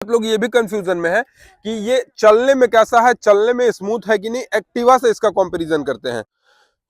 आप लोग ये भी कंफ्यूजन में है कि ये चलने में कैसा है, चलने में स्मूथ है कि नहीं। एक्टिवा से इसका कंपैरिजन करते हैं।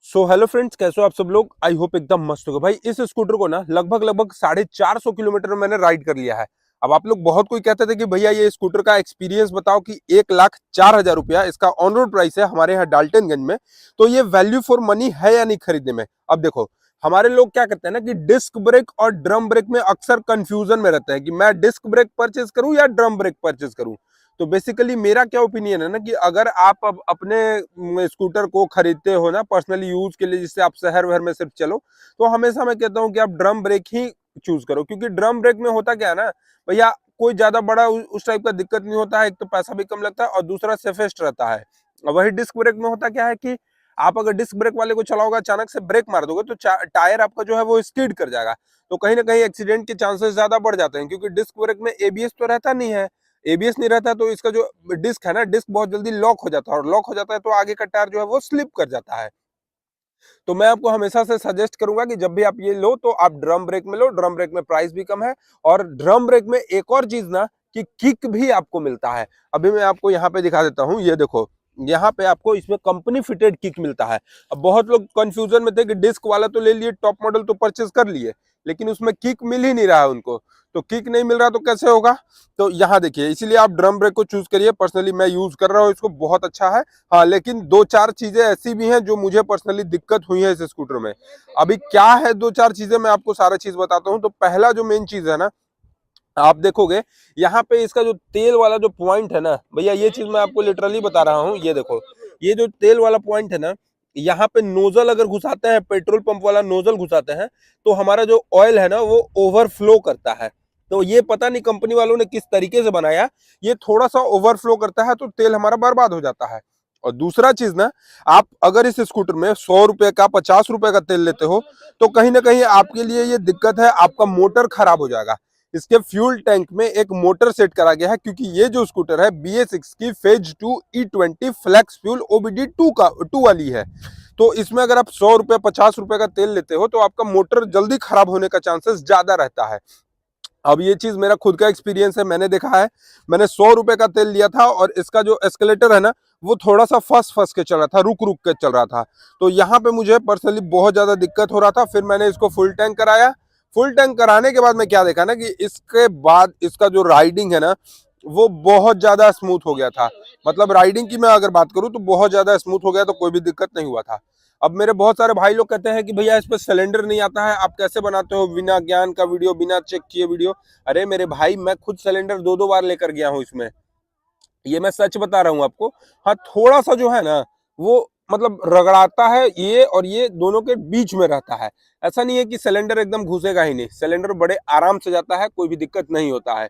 सो हेलो फ्रेंड्स, कैसे हो आप सब लोग। आई होप एकदम मस्त होगा। भाई इस स्कूटर को ना लगभग 450 किलोमीटर मैंने राइड कर लिया है। अब आप लोग बहुत कोई कहते थे कि भैया ये स्कूटर का एक्सपीरियंस बताओ कि 1,04,000 रुपया इसका ऑन रोड प्राइस है हमारे यहाँ डाल्टनगंज में। तो ये वैल्यू फॉर मनी है या नहीं खरीदने में। अब देखो, हमारे लोग क्या करते हैं ना कि डिस्क ब्रेक और ड्रम ब्रेक में अक्सर कंफ्यूजन में रहते हैं कि मैं डिस्क ब्रेक परचेज करूं या ड्रम ब्रेक परचेज करूं। तो बेसिकली मेरा क्या ओपिनियन है ना कि अगर आप अब अपने स्कूटर को खरीदते हो ना पर्सनली यूज के लिए, जिससे आप शहर वहर में सिर्फ चलो, तो हमेशा मैं कहता हूं कि आप ड्रम ब्रेक ही चूज करो। क्योंकि ड्रम ब्रेक में होता क्या है ना भैया, कोई ज्यादा बड़ा उस टाइप का दिक्कत नहीं होता है। एक तो पैसा भी कम लगता है और दूसरा सेफेस्ट रहता है। वही डिस्क ब्रेक में होता क्या है कि आप अगर डिस्क ब्रेक वाले को चलाओगे, अचानक से ब्रेक मार दोगे तो टायर आपका जो है वो स्किड कर जाएगा। तो कहीं ना कहीं एक्सीडेंट के चांसेस ज्यादा बढ़ जाते हैं। क्योंकि डिस्क ब्रेक में एबीएस तो रहता नहीं है। एबीएस नहीं रहता तो इसका जो डिस्क है ना, डिस्क बहुत जल्दी लॉक हो जाता है, और लॉक हो जाता है तो आगे का टायर जो है वो स्लिप कर जाता है। तो मैं आपको हमेशा से सजेस्ट करूंगा कि जब भी आप ये लो तो आप ड्रम ब्रेक में लो। ड्रम ब्रेक में प्राइस भी कम है, और ड्रम ब्रेक में एक और चीज ना कि किक भी आपको मिलता है। अभी मैं आपको यहाँ पे दिखा देता हूँ, ये देखो, यहाँ पे आपको इसमें कंपनी फिटेड किक मिलता है। अब बहुत लोग कंफ्यूजन में थे कि डिस्क वाला तो ले लिए, टॉप मॉडल तो परचेज कर लिए, लेकिन उसमें किक मिल ही नहीं रहा है उनको। तो किक नहीं मिल रहा तो कैसे होगा। तो यहाँ देखिए, इसीलिए आप ड्रम ब्रेक को चूज करिए। पर्सनली मैं यूज कर रहा हूँ इसको, बहुत अच्छा है। हाँ, लेकिन दो चार चीजें ऐसी भी हैं जो मुझे पर्सनली दिक्कत हुई है इस स्कूटर में। अभी क्या है दो चार चीजें, मैं आपको सारा चीज बताता हूँ। तो पहला जो मेन चीज है ना, आप देखोगे यहाँ पे इसका जो तेल वाला जो पॉइंट है ना भैया, ये चीज मैं आपको लिटरली बता रहा हूँ। ये देखो, ये जो तेल वाला पॉइंट है ना, यहाँ पे नोजल अगर घुसाते हैं, पेट्रोल पंप वाला नोजल घुसाते हैं, तो हमारा जो ऑयल है ना वो ओवरफ्लो करता है। तो ये पता नहीं कंपनी वालों ने किस तरीके से बनाया, ये थोड़ा सा ओवरफ्लो करता है तो तेल हमारा बर्बाद हो जाता है। और दूसरा चीज ना, आप अगर इस स्कूटर में 100 रुपए का 50 रुपए का तेल लेते हो, तो कहीं ना कहीं आपके लिए ये दिक्कत है, आपका मोटर खराब हो जाएगा। इसके फ्यूल टैंक में एक मोटर सेट करा गया है, क्योंकि ये जो स्कूटर है BS6 की phase 2 E20 flex fuel OBD2 का 2 वाली है। तो इसमें अगर आप 100 रुपए 50 रुपए का तेल लेते हो तो आपका मोटर जल्दी खराब होने का चांसेस ज्यादा रहता है। अब ये चीज मेरा खुद का एक्सपीरियंस है, मैंने देखा है। मैंने 100 रुपए का तेल लिया था और इसका जो एस्केलेटर है ना, वो थोड़ा सा फंस फंस के चल रहा था, रुक रुक के चल रहा था। तो यहाँ पे मुझे पर्सनली बहुत ज्यादा दिक्कत हो रहा था। फिर मैंने इसको फुल टैंक कराया। फुल टैंक कराने के बाद मैं क्या देखा ना कि इसके बाद इसका जो राइडिंग है ना, वो बहुत ज्यादा स्मूथ हो गया था। मतलब राइडिंग की मैं अगर बात करूं तो बहुत ज्यादा स्मूथ हो गया, तो कोई भी दिक्कत नहीं हुआ था। अब मेरे बहुत सारे भाई लोग कहते हैं कि भैया इस पे सिलेंडर नहीं आता है, आप कैसे बनाते हो बिना ज्ञान का वीडियो, बिना चेक किए वीडियो। अरे मेरे भाई, मैं खुद सिलेंडर दो दो बार लेकर गया हूँ इसमें, ये मैं सच बता रहा हूँ आपको। हाँ, थोड़ा सा जो है ना वो मतलब रगड़ाता है, ये और ये दोनों के बीच में रहता है। ऐसा नहीं है कि सिलेंडर एकदम घुसेगा ही नहीं, सिलेंडर बड़े आराम से जाता है, कोई भी दिक्कत नहीं होता है।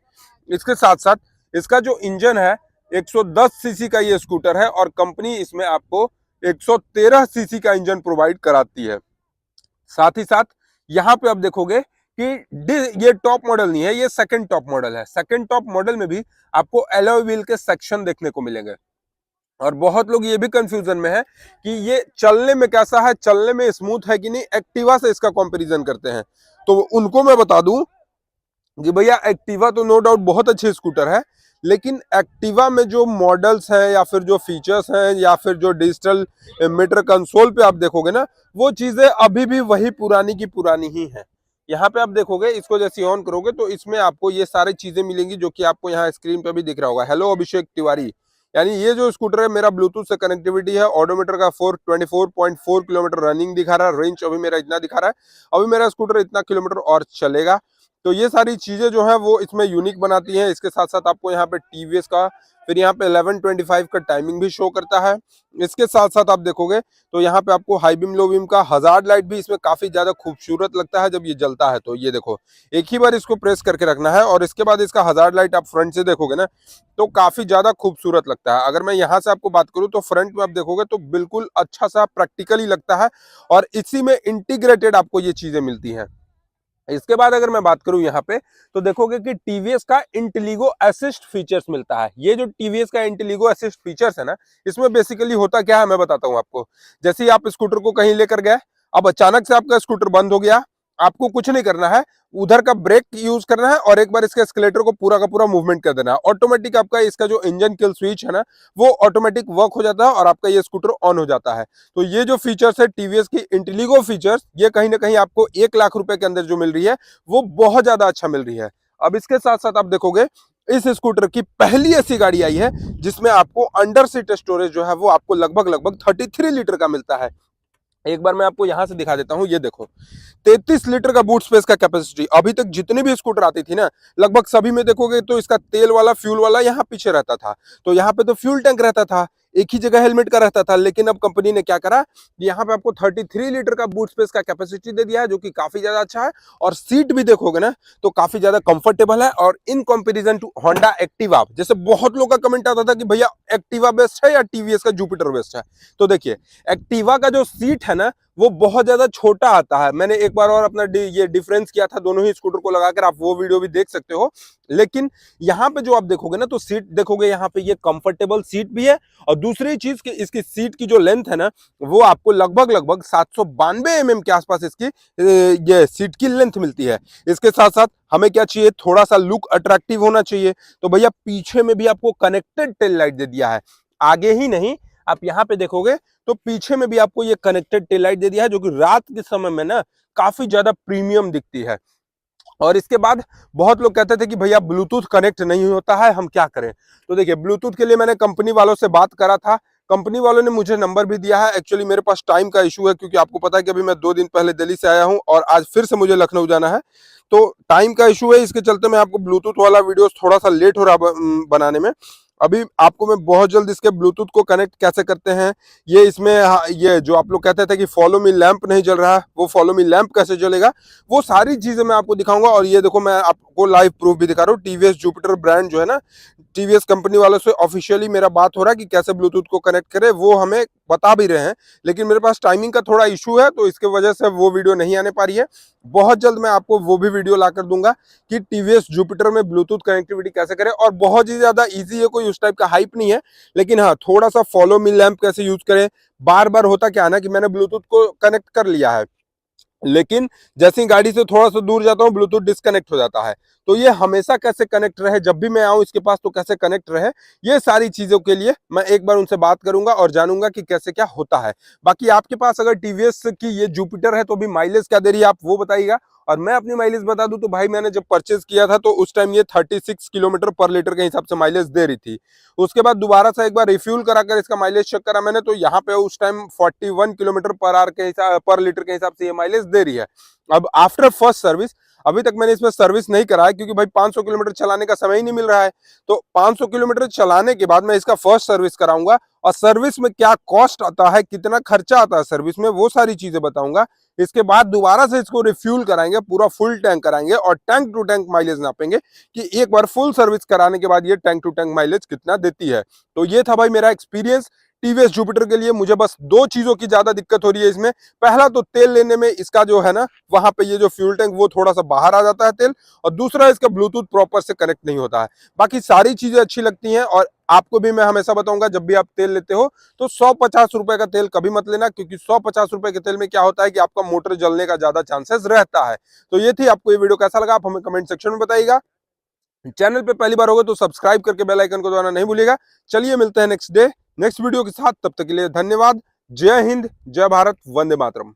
इसके साथ साथ इसका जो इंजन है, 110 सीसी का ये स्कूटर है, और कंपनी इसमें आपको 113 सीसी का इंजन प्रोवाइड कराती है। साथ ही साथ यहाँ पे आप देखोगे कि ये टॉप मॉडल नहीं है, ये सेकंड टॉप मॉडल है। सेकंड टॉप मॉडल में भी आपको एलॉय व्हील के सेक्शन देखने को मिलेंगे। और बहुत लोग ये भी कंफ्यूजन में है कि ये चलने में कैसा है, चलने में स्मूथ है कि नहीं। एक्टिवा से इसका कंपैरिजन करते हैं, तो उनको मैं बता दूं कि भैया एक्टिवा तो नो डाउट बहुत अच्छी स्कूटर है, लेकिन एक्टिवा में जो मॉडल्स हैं या फिर जो फीचर्स हैं या फिर जो डिजिटल मीटर कंसोल पे आप देखोगे ना, वो चीजें अभी भी वही पुरानी की पुरानी ही है। यहाँ पे आप देखोगे, इसको जैसे ऑन करोगे तो इसमें आपको ये सारी चीजें मिलेंगी जो कि आपको यहाँ स्क्रीन पे भी दिख रहा होगा। हेलो अभिषेक तिवारी, यानी ये जो स्कूटर है मेरा ब्लूटूथ से कनेक्टिविटी है। ऑडोमीटर का 424.4 किलोमीटर रनिंग दिखा रहा है। रेंज अभी मेरा इतना दिखा रहा है, अभी मेरा स्कूटर इतना किलोमीटर और चलेगा। तो ये सारी चीजें जो है वो इसमें यूनिक बनाती हैं। इसके साथ साथ आपको यहाँ पे टीवीएस का, फिर यहाँ पे 1125 का टाइमिंग भी शो करता है। इसके साथ साथ आप देखोगे तो यहाँ पे आपको हाई बीम लो बीम का हजार्ड लाइट भी इसमें काफी ज्यादा खूबसूरत लगता है जब ये जलता है। तो ये देखो, एक ही बार इसको प्रेस करके रखना है और इसके बाद इसका हजार्ड लाइट आप फ्रंट से देखोगे ना तो काफी ज्यादा खूबसूरत लगता है। अगर मैं यहाँ से आपको बात करूँ तो फ्रंट में आप देखोगे तो बिल्कुल अच्छा सा प्रैक्टिकली लगता है, और इसी में इंटीग्रेटेड आपको ये चीजें मिलती हैं। इसके बाद अगर मैं बात करूं यहाँ पे तो देखोगे कि टीवीएस का इंटेलिगो असिस्ट फीचर्स मिलता है। ये जो टीवीएस का इंटेलिगो असिस्ट फीचर्स है ना, इसमें बेसिकली होता क्या है मैं बताता हूं आपको। जैसे ही आप स्कूटर को कहीं लेकर गए, अब अचानक से आपका स्कूटर बंद हो गया, आपको कुछ नहीं करना है, उधर का ब्रेक यूज करना है और एक बार इसके एस्केलेटर को पूरा का पूरा मूवमेंट कर देना है। ऑटोमेटिक आपका इसका जो इंजन किल स्विच है ना, वो ऑटोमेटिक वर्क हो जाता है और आपका ये स्कूटर ऑन हो जाता है। तो ये जो फीचर्स है टीवीएस की इंटेलिगो फीचर्स, ये कहीं ना कहीं आपको 1 लाख रुपए के अंदर जो मिल रही है वो बहुत ज्यादा अच्छा मिल रही है। अब इसके साथ साथ आप देखोगे इस स्कूटर की पहली ऐसी गाड़ी आई है जिसमें आपको अंडर सीट स्टोरेज जो है वो आपको लगभग लगभग 33 लीटर का मिलता है। एक बार मैं आपको यहां से दिखा देता हूं, ये देखो 33 लीटर का बूट स्पेस का कैपेसिटी। अभी तक जितनी भी स्कूटर आती थी ना, लगभग सभी में देखोगे तो इसका तेल वाला फ्यूल वाला यहाँ पीछे रहता था। तो यहाँ पे तो फ्यूल टैंक रहता था, एक ही जगह हेलमेट का रहता था। लेकिन अब कंपनी ने क्या करा, यहाँ पे आपको 33 लीटर का बूट स्पेस का कैपेसिटी दे दिया है, जो कि काफी ज्यादा अच्छा है। और सीट भी देखोगे ना तो काफी ज्यादा कंफर्टेबल है। और in comparison to Honda Activa, जैसे बहुत लोग का कमेंट आता था कि भैया एक्टिवा बेस्ट है या टीवीएस का जुपिटर बेस्ट है, तो देखिए एक्टिवा का जो सीट है ना वो बहुत ज्यादा छोटा आता है। मैंने एक बार और अपना ये डिफरेंस किया था दोनों ही स्कूटर को लगाकर, आप वो वीडियो भी देख सकते हो। लेकिन यहाँ पे जो आप देखोगे ना तो सीट देखोगे, यहाँ पे ये कंफर्टेबल सीट भी है। और दूसरी चीज कि इसकी सीट की जो लेंथ है ना, वो आपको लगभग लगभग 792 mm के आसपास इसकी ये सीट की लेंथ मिलती है। इसके साथ साथ हमें क्या चाहिए, थोड़ा सा लुक अट्रैक्टिव होना चाहिए। तो भैया पीछे में भी आपको कनेक्टेड टेल लाइट दे दिया है, आगे ही नहीं, आप यहाँ पे देखोगे तो पीछे में भी आपको ये कनेक्टेड टेल लाइट दे दिया है, जो कि रात के समय में ना काफी ज्यादा प्रीमियम दिखती है। और इसके बाद बहुत लोग कहते थे कि भैया ब्लूटूथ कनेक्ट नहीं होता है, हम क्या करें। तो देखिए ब्लूटूथ के लिए मैंने कंपनी वालों से बात करा था, कंपनी वालों ने मुझे नंबर भी दिया है। एक्चुअली मेरे पास टाइम का इशू है, क्योंकि आपको पता है कि अभी मैं 2 दिन पहले दिल्ली से आया हूं और आज फिर से मुझे लखनऊ जाना है। तो टाइम का इशू है, इसके चलते मैं आपको ब्लूटूथ वाला वीडियो थोड़ा सा लेट हो रहा बनाने में। अभी आपको मैं बहुत जल्द इसके ब्लूटूथ को कनेक्ट कैसे करते हैं, ये इसमें ये जो आप लोग कहते थे कि फॉलो मी लैंप नहीं जल रहा है, वो फॉलो मी लैंप कैसे जलेगा, वो सारी चीजें मैं आपको दिखाऊंगा। और ये देखो मैं आपको लाइव प्रूफ भी दिखा रहा हूँ। टीवीएस जुपिटर ब्रांड जो है ना, टीवीएस कंपनी वालों से ऑफिशियली मेरा बात हो रहा है कि कैसे ब्लूटूथ को कनेक्ट करें, वो हमें बता भी रहे हैं। लेकिन मेरे पास टाइमिंग का थोड़ा इशू है, तो इसके वजह से वो वीडियो नहीं आने पा रही है। बहुत जल्द मैं आपको वो भी वीडियो ला कर दूंगा कि टीवीएस जुपिटर में ब्लूटूथ कनेक्टिविटी कैसे करें। और बहुत ही ज्यादा इजी है, कोई उस टाइप का हाइप नहीं है। लेकिन हाँ, थोड़ा सा फॉलो मी लैंप कैसे यूज करें। बार बार होता क्या है ना कि मैंने ब्लूटूथ को कनेक्ट कर लिया है, लेकिन जैसे ही गाड़ी से थोड़ा सा दूर जाता हूँ ब्लूटूथ डिस्कनेक्ट हो जाता है। तो ये हमेशा कैसे कनेक्ट रहे, जब भी मैं आऊं इसके पास तो कैसे कनेक्ट रहे, ये सारी चीजों के लिए मैं एक बार उनसे बात करूंगा और जानूंगा कि कैसे क्या होता है। बाकी आपके पास अगर टीवीएस की ये जुपिटर है तो भी माइलेज क्या दे रही है आप वो बताइएगा। और मैं अपनी माइलेज बता दूं तो भाई मैंने जब परचेज किया था तो उस टाइम ये 36 किलोमीटर पर लीटर के हिसाब से माइलेज दे रही थी। उसके बाद दोबारा से एक बार रिफ्यूल कराकर इसका माइलेज चेक करा मैंने, तो यहाँ पे उस टाइम 41 किलोमीटर पर आवर के हिसाब पर लीटर के हिसाब से ये माइलेज दे रही है। अब आफ्टर फर्स्ट सर्विस, अभी तक मैंने इसमें सर्विस नहीं करा है, क्योंकि भाई 500 किलोमीटर चलाने का समय ही नहीं मिल रहा है। तो 500 किलोमीटर चलाने के बाद मैं इसका फर्स्ट सर्विस कराऊंगा, और सर्विस में क्या कॉस्ट आता है, कितना खर्चा आता है सर्विस में, वो सारी चीजें बताऊंगा। इसके बाद दोबारा से इसको रिफ्यूल कराएंगे, पूरा फुल टैंक कराएंगे और टैंक टू टैंक माइलेज नापेंगे कि एक बार फुल सर्विस कराने के बाद ये टैंक टू टैंक माइलेज कितना देती है। तो ये था भाई मेरा एक्सपीरियंस टीवीएस जुपिटर के लिए। मुझे बस 2 चीजों की ज्यादा दिक्कत हो रही है इसमें। पहला तो तेल लेने में इसका जो है ना, वहां पे ये जो फ्यूल टैंक वो थोड़ा सा बाहर आ जाता है तेल, और दूसरा इसका ब्लूटूथ प्रॉपर से कनेक्ट नहीं होता है। बाकी सारी चीजें अच्छी लगती हैं। और आपको भी मैं हमेशा बताऊंगा, जब भी आप तेल लेते हो तो 150 रुपए का तेल कभी मत लेना, क्योंकि 150 रुपए के तेल में क्या होता है कि आपका मोटर जलने का ज्यादा चांसेस रहता है। तो ये थी, आपको ये वीडियो कैसा लगा आप हमें कमेंट सेक्शन में बताइएगा। चैनल पे पहली बार होगा तो सब्सक्राइब करके बेल आइकन को दबाना नहीं भूलिएगा। चलिए मिलते हैं नेक्स्ट वीडियो के साथ, तब तक के लिए धन्यवाद। जय हिंद, जय भारत, वंदे मातरम।